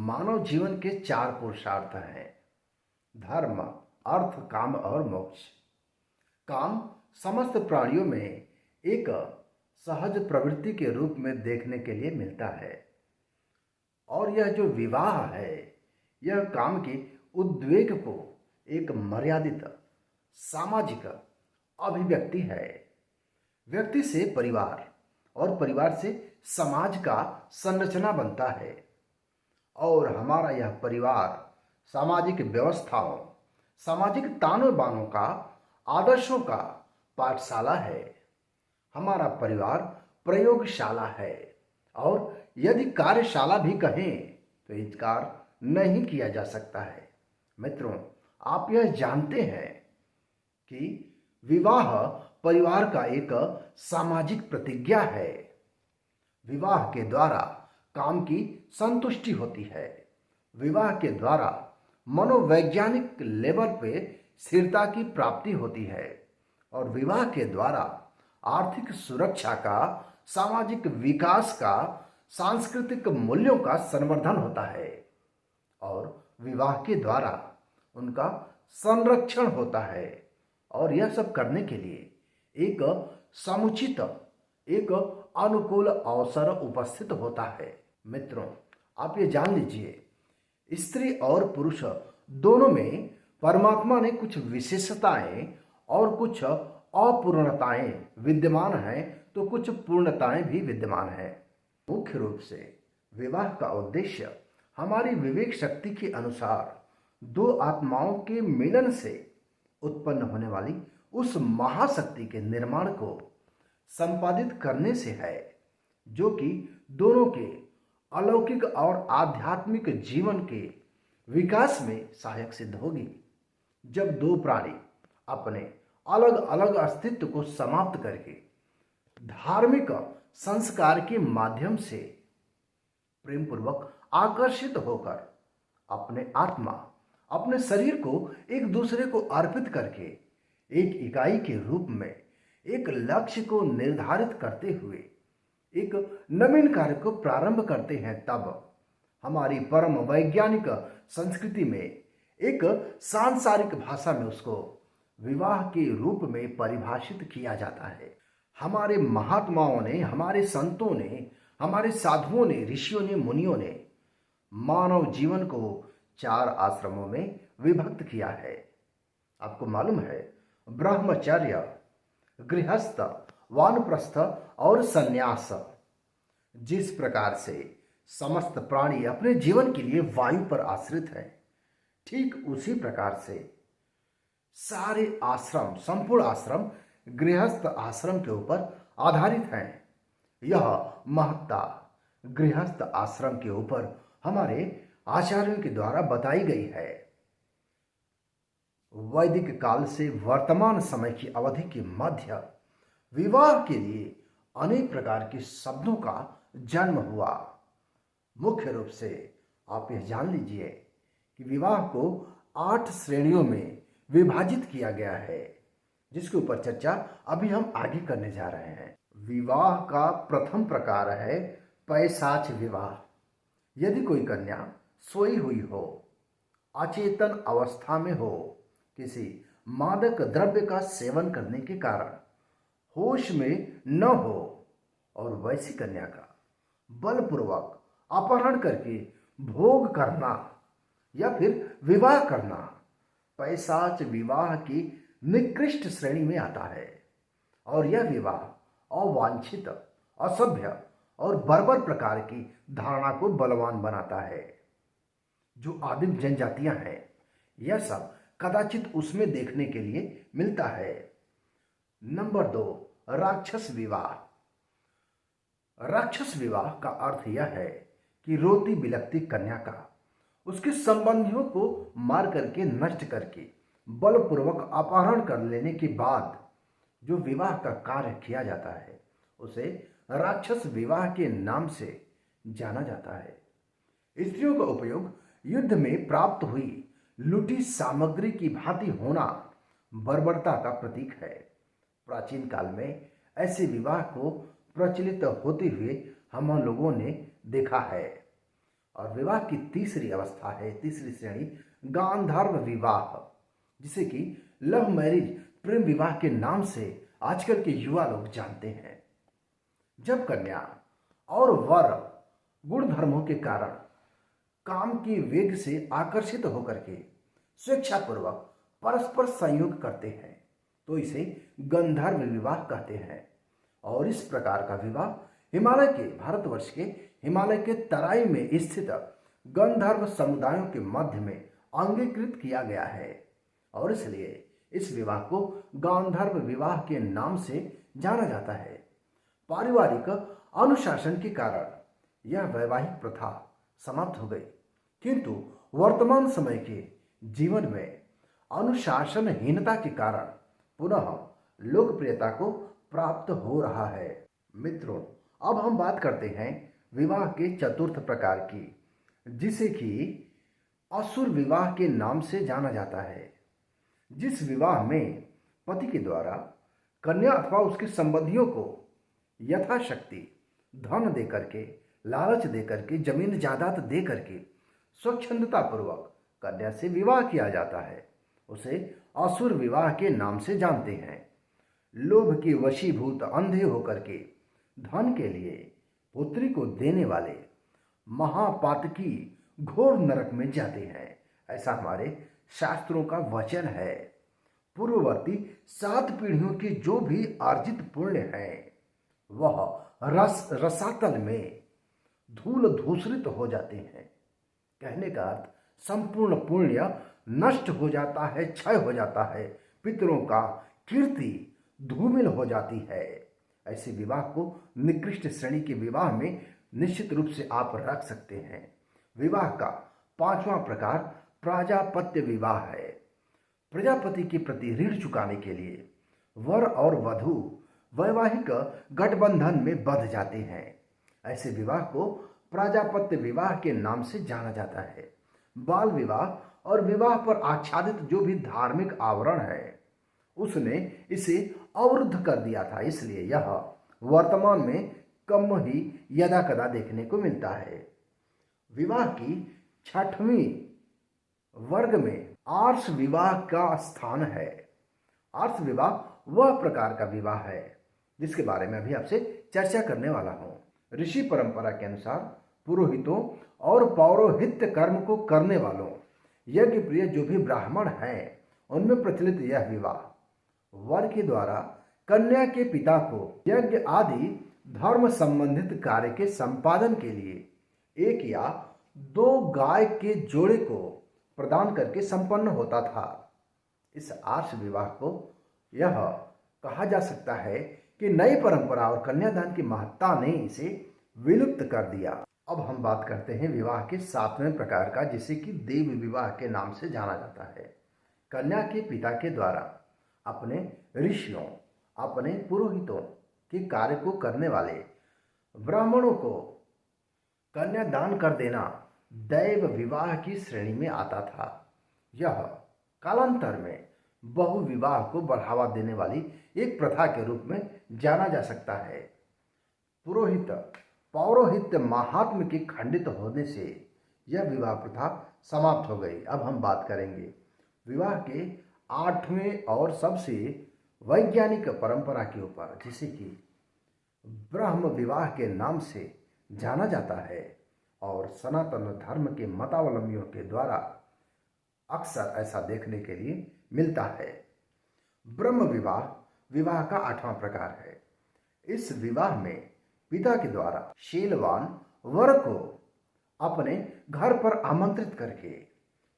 मानव जीवन के चार पुरुषार्थ हैं: धर्म, अर्थ, काम और मोक्ष। काम समस्त प्राणियों में एक सहज प्रवृत्ति के रूप में देखने के लिए मिलता है, और यह जो विवाह है यह काम के उद्वेग को एक मर्यादित सामाजिक अभिव्यक्ति है। व्यक्ति से परिवार और परिवार से समाज का संरचना बनता है, और हमारा यह परिवार सामाजिक व्यवस्थाओं, सामाजिक तानों बानों का, आदर्शों का पाठशाला है। हमारा परिवार प्रयोगशाला है, और यदि कार्यशाला भी कहें तो इनकार नहीं किया जा सकता है। मित्रों, आप यह जानते हैं कि विवाह परिवार का एक सामाजिक प्रतिज्ञा है। विवाह के द्वारा काम की संतुष्टि होती है। विवाह के द्वारा मनोवैज्ञानिक लेवल पे स्थिरता की प्राप्ति होती है, और विवाह के द्वारा आर्थिक सुरक्षा का, सामाजिक विकास का, सांस्कृतिक मूल्यों का संवर्धन होता है, और विवाह के द्वारा उनका संरक्षण होता है। और यह सब करने के लिए एक समुचित, एक अनुकूल अवसर उपस्थित होता है। मित्रों, आप ये जान लीजिए, स्त्री और पुरुष दोनों में परमात्मा ने कुछ विशेषताएं और कुछ अपूर्णताएं विद्यमान हैं, तो कुछ पूर्णताएं भी विद्यमान हैं। मुख्य रूप से विवाह का उद्देश्य हमारी विवेक शक्ति के अनुसार दो आत्माओं के मिलन से उत्पन्न होने वाली उस महाशक्ति के निर्माण को संपादित करने से है, जो कि दोनों के अलौकिक और आध्यात्मिक जीवन के विकास में सहायक सिद्ध होगी। जब दो प्राणी अपने अलग अलग अस्तित्व को समाप्त करके धार्मिक संस्कार के माध्यम से प्रेम पूर्वक आकर्षित होकर अपने आत्मा, अपने शरीर को एक दूसरे को अर्पित करके एक इकाई के रूप में एक लक्ष्य को निर्धारित करते हुए एक नवीन कार्य को प्रारंभ करते हैं, तब हमारी परम वैज्ञानिक संस्कृति में एक सांसारिक भाषा में उसको विवाह के रूप में परिभाषित किया जाता है। हमारे महात्माओं ने, हमारे संतों ने, हमारे साधुओं ने, ऋषियों ने, मुनियों ने मानव जीवन को चार आश्रमों में विभक्त किया है। आपको मालूम है, ब्रह्मचर्य, गृहस्थ, वानप्रस्थ और सन्यास। जिस प्रकार से समस्त प्राणी अपने जीवन के लिए वायु पर आश्रित है, ठीक उसी प्रकार से सारे आश्रम, संपूर्ण आश्रम गृहस्थ आश्रम के ऊपर आधारित हैं। यह महत्ता गृहस्थ आश्रम के ऊपर हमारे आचार्यों के द्वारा बताई गई है। वैदिक काल से वर्तमान समय की अवधि के मध्य विवाह के लिए अनेक प्रकार के शब्दों का जन्म हुआ। मुख्य रूप से आप यह जान लीजिए कि विवाह को 8 श्रेणियों में विभाजित किया गया है, जिसके ऊपर चर्चा अभी हम आगे करने जा रहे हैं। विवाह का प्रथम प्रकार है पैशाच विवाह। यदि कोई कन्या सोई हुई हो, अचेतन अवस्था में हो, किसी मादक द्रव्य का सेवन करने के कारण होश में न हो, और वैसी कन्या का बलपूर्वक अपहरण करके भोग करना या फिर विवाह करना पैशाच विवाह की निकृष्ट श्रेणी में आता है। और यह विवाह अवांछित, असभ्य और बर्बर प्रकार की धारणा को बलवान बनाता है। जो आदिम जनजातियां हैं, यह सब कदाचित उसमें देखने के लिए मिलता है। नंबर 2, राक्षस विवाह। राक्षस विवाह का अर्थ यह है कि रोती बिलखती कन्या का उसके संबंधियों को मार करके, नष्ट करके, बलपूर्वक अपहरण कर लेने के बाद जो विवाह का कार्य किया जाता है, उसे राक्षस विवाह के नाम से जाना जाता है। स्त्रियों का उपयोग युद्ध में प्राप्त हुई लूटी सामग्री की भांति होना बर्बरता का प्रतीक है। प्राचीन काल में ऐसे विवाह को प्रचलित होते हुए हम लोगों ने देखा है। और विवाह की तीसरी अवस्था है, तीसरी श्रेणी गांधर्व विवाह, जिसे कि लव मैरिज, प्रेम विवाह के नाम से आजकल के युवा लोग जानते हैं। जब कन्या और वर गुण धर्मों के कारण काम की वेग से आकर्षित होकर के स्वेच्छापूर्वक परस्पर संयोग करते हैं तो इसे गंधर्व विवाह कहते हैं। और इस प्रकार का विवाह हिमालय के, भारतवर्ष के हिमालय के तराई में स्थित गंधर्व समुदायों के मध्य में अंगीकृत किया गया है और इसलिए इस विवाह को गांधर्व विवाह के नाम से जाना जाता है। पारिवारिक अनुशासन के कारण यह वैवाहिक प्रथा समाप्त हो गई, किंतु वर्तमान समय के जीवन में अनुशासनहीनता के कारण पुनः लोकप्रियता को प्राप्त हो रहा है। मित्रों, अब हम बात करते हैं विवाह के चतुर्थ प्रकार की, जिसे कि असुर विवाह के नाम से जाना जाता है। जिस विवाह में पति के द्वारा कन्या अथवा उसके संबंधियों को यथाशक्ति धन देकर के, लालच देकर के, जमीन जायदाद दे करके स्वच्छंदता पूर्वक कन्या से विवाह किया जाता है, उसे असुर विवाह के नाम से जानते हैं। लोभ के वशीभूत अंधे होकर के धन के लिए पुत्री को देने वाले महापातकी घोर नरक में जाते हैं, ऐसा हमारे शास्त्रों का वचन है। पूर्ववर्ती 7 पीढ़ियों की जो भी अर्जित पुण्य है वह रसातल में धूल धूसरित हो जाते हैं। कहने का अर्थ संपूर्ण पुण्य नष्ट हो जाता है, क्षय हो जाता है, पितरों का कीर्ति धूमिल हो जाती है। ऐसे विवाह को निकृष्ट श्रेणी के विवाह में निश्चित रूप से आप रख सकते हैं। विवाह का 5वां प्रकार प्राजापत्य विवाह है। प्रजापति के प्रति ऋण चुकाने के लिए वर और वधू वैवाहिक गठबंधन में बंध जाते हैं। ऐसे विवाह को प्राजापत्य विवाह के नाम से जाना जाता है। बाल विवाह और विवाह पर आच्छादित जो भी धार्मिक आवरण है उसने इसे अवरुद्ध कर दिया था, इसलिए यह वर्तमान में कम ही यदा कदा देखने को मिलता है। विवाह की 6वीं वर्ग में आर्ष विवाह का स्थान है। आर्ष विवाह वह प्रकार का विवाह है जिसके बारे में अभी आपसे चर्चा करने वाला हूं। ऋषि परंपरा के अनुसार पुरोहितों और पौरोहित्य कर्म को करने वालों, यज्ञ प्रिय जो भी ब्राह्मण हैं, उनमें प्रचलित यह विवाह वर के द्वारा कन्या के पिता को यज्ञ आदि धर्म संबंधित कार्य के संपादन के लिए 1 या 2 गाय के जोड़े को प्रदान करके संपन्न होता था। इस आर्ष विवाह को यह कहा जा सकता है कि नई परंपरा और कन्यादान की महत्ता ने इसे विलुप्त कर दिया। अब हम बात करते हैं विवाह के 7वें प्रकार का, जिसे कि देव विवाह के नाम से जाना जाता है। कन्या के पिता के द्वारा अपने ऋषियों, अपने पुरोहितों के कार्य को करने वाले ब्राह्मणों को कन्या दान कर देना दैव विवाह की श्रेणी में आता था। यह कालांतर में बहु विवाह को बढ़ावा देने वाली एक प्रथा के रूप में जाना जा सकता है। पुरोहित पौरोहित्य महात्म्य के खंडित होने से यह विवाह प्रथा समाप्त हो गई। अब हम बात करेंगे विवाह के 8वें और सबसे वैज्ञानिक परंपरा के ऊपर, जिसे कि ब्रह्म विवाह के नाम से जाना जाता है और सनातन धर्म के मतावलंबियों के द्वारा अक्सर ऐसा देखने के लिए मिलता है। ब्रह्म विवाह विवाह का 8वां प्रकार है। इस विवाह में पिता के द्वारा शीलवान वर को अपने घर पर आमंत्रित करके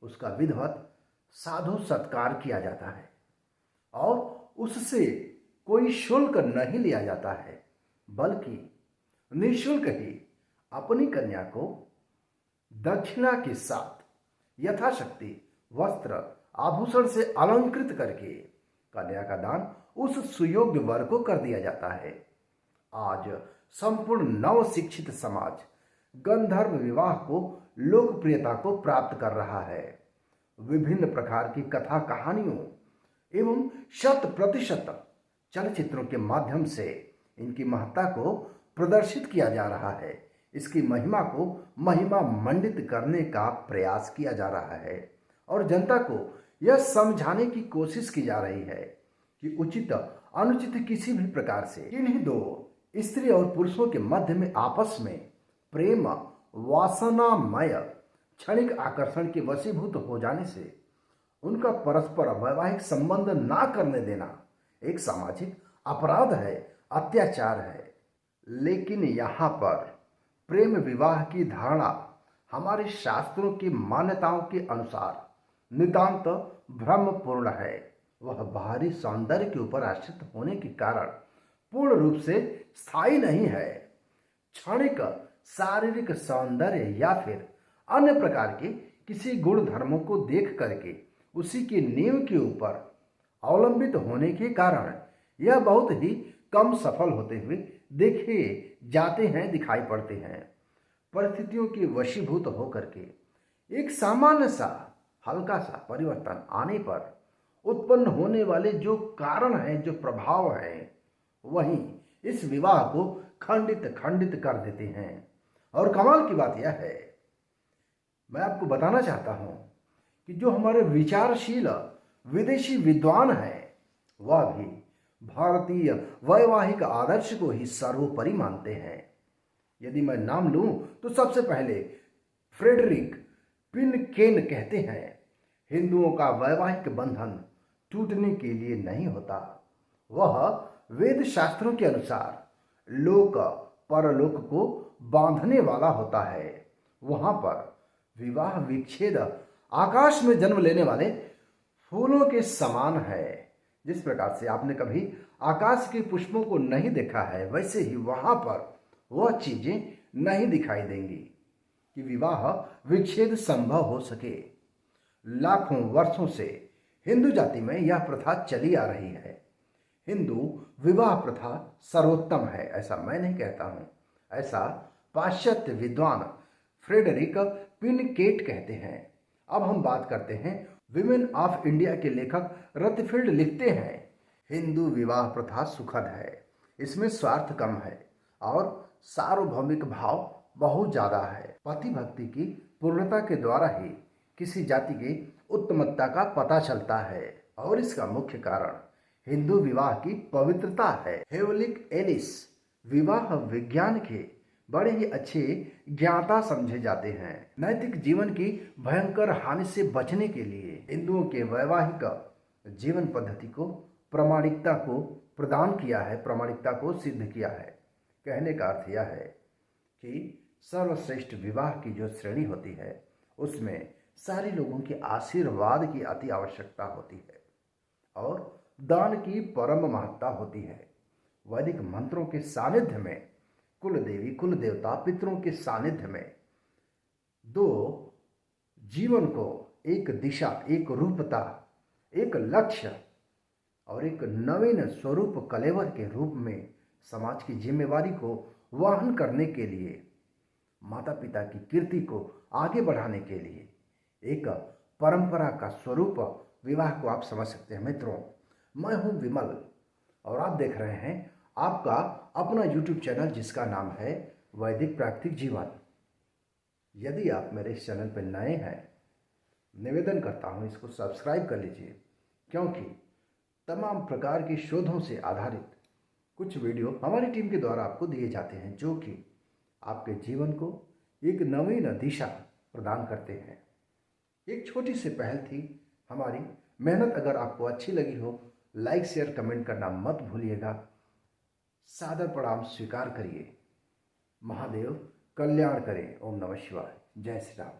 उसका विधिवत साधु सत्कार किया जाता है और उससे कोई शुल्क नहीं लिया जाता है, बल्कि निःशुल्क ही अपनी कन्या को दक्षिणा के साथ यथाशक्ति वस्त्र आभूषण से अलंकृत करके कन्या का दान उस सुयोग्य वर को कर दिया जाता है। आज संपूर्ण नव शिक्षित समाज गंधर्व विवाह को लोकप्रियता को प्राप्त कर रहा है। विभिन्न प्रकार की कथा कहानियों एवं 100% चलचित्रों के माध्यम से इनकी महत्ता को प्रदर्शित किया जा रहा है। इसकी महिमा को महिमा मंडित करने का प्रयास किया जा रहा है और जनता को यह समझाने की कोशिश की जा रही है कि उचित अनुचित किसी भी प्रकार से इन्हीं दो स्त्री और पुरुषों के मध्य में आपस में प्रेम वासनामय क्षणिक आकर्षण के वशीभूत हो जाने से उनका परस्पर वैवाहिक संबंध ना करने देना एक सामाजिक अपराध है, अत्याचार है। लेकिन यहाँ पर प्रेम विवाह की धारणा हमारे शास्त्रों की मान्यताओं के अनुसार नितांत भ्रमपूर्ण है। वह बाहरी सौंदर्य के ऊपर आश्रित होने के कारण पूर्ण रूप से स्थायी नहीं है। क्षणिक शारीरिक सौंदर्य या फिर अन्य प्रकार के किसी गुण धर्मों को देख करके उसी के नींव के ऊपर अवलंबित होने के कारण यह बहुत ही कम सफल होते हुए देखे जाते हैं, दिखाई पड़ते हैं। परिस्थितियों के वशीभूत होकर के एक सामान्य सा हल्का सा परिवर्तन आने पर उत्पन्न होने वाले जो कारण हैं, जो प्रभाव हैं, वहीं इस विवाह को खंडित खंडित कर देते हैं। और कमाल की बात यह है, मैं आपको बताना चाहता हूं कि जो हमारे विचारशील विदेशी विद्वान हैं वह भी भारतीय वैवाहिक आदर्श को ही सर्वोपरि मानते हैं। यदि मैं नाम लूं तो सबसे पहले फ्रेडरिक पिनकेन कहते हैं, हिंदुओं का वैवाहिक बंधन टूटने के लिए नहीं होता, वह वेद शास्त्रों के अनुसार लोक परलोक को बांधने वाला होता है। वहां पर विवाह विच्छेद आकाश में जन्म लेने वाले फूलों के समान है। जिस प्रकार से आपने कभी आकाश के पुष्पों को नहीं देखा है, वैसे ही वहां पर वह चीजें नहीं दिखाई देंगी कि विवाह विच्छेद संभव हो सके। लाखों वर्षों से हिंदू जाति में यह प्रथा चली आ रही है। हिंदू विवाह प्रथा सर्वोत्तम है, ऐसा मैं नहीं कहता हूं, ऐसा पाश्चात्य विद्वान फ्रेडरिक पिनकेट कहते हैं। अब हम बात करते हैं विमेन ऑफ इंडिया के लेखक रथफील्ड लिखते हैं, हिंदू विवाह प्रथा सुखद है, इसमें स्वार्थ कम है और सार्वभौमिक भाव बहुत ज्यादा है। पति भक्ति की पूर्णता के द्वारा ही किसी जाति की उत्तमत्ता का पता चलता है और इसका मुख्य कारण हिंदू विवाह की पवित्रता है। हेवलिक एलिस विवाह विज्ञान के बड़े ही अच्छे ज्ञाता समझे जाते हैं। नैतिक जीवन की भयंकर हानि से बचने के लिए हिंदुओं के वैवाहिक जीवन पद्धति को प्रामाणिकता को प्रदान किया है, प्रामाणिकता को सिद्ध किया है। कहने का अर्थ यह है कि सर्वश्रेष्ठ विवाह की जो श्रेणी होती है उसमें सारे लोगों के आशीर्वाद की अति आवश्यकता होती है और दान की परम महत्ता होती है। वैदिक मंत्रों के सानिध्य में कुल देवी कुल देवता पितरों के सानिध्य में दो जीवन को एक दिशा, एक रूपता, एक लक्ष्य और एक नवीन स्वरूप कलेवर के रूप में समाज की जिम्मेवारी को वहन करने के लिए, माता पिता की कीर्ति को आगे बढ़ाने के लिए एक परंपरा का स्वरूप विवाह को आप समझ सकते हैं। मित्रों, मैं हूं विमल और आप देख रहे हैं आपका अपना YouTube चैनल जिसका नाम है वैदिक प्राकृतिक जीवन। यदि आप मेरे इस चैनल पर नए हैं, निवेदन करता हूं इसको सब्सक्राइब कर लीजिए, क्योंकि तमाम प्रकार के शोधों से आधारित कुछ वीडियो हमारी टीम के द्वारा आपको दिए जाते हैं जो कि आपके जीवन को एक नवीन दिशा प्रदान करते हैं। एक छोटी सी पहल थी हमारी, मेहनत अगर आपको अच्छी लगी हो लाइक शेयर कमेंट करना मत भूलिएगा। सादर प्रणाम स्वीकार करिए। महादेव कल्याण करें। ओम नमः शिवाय। जय श्री राम।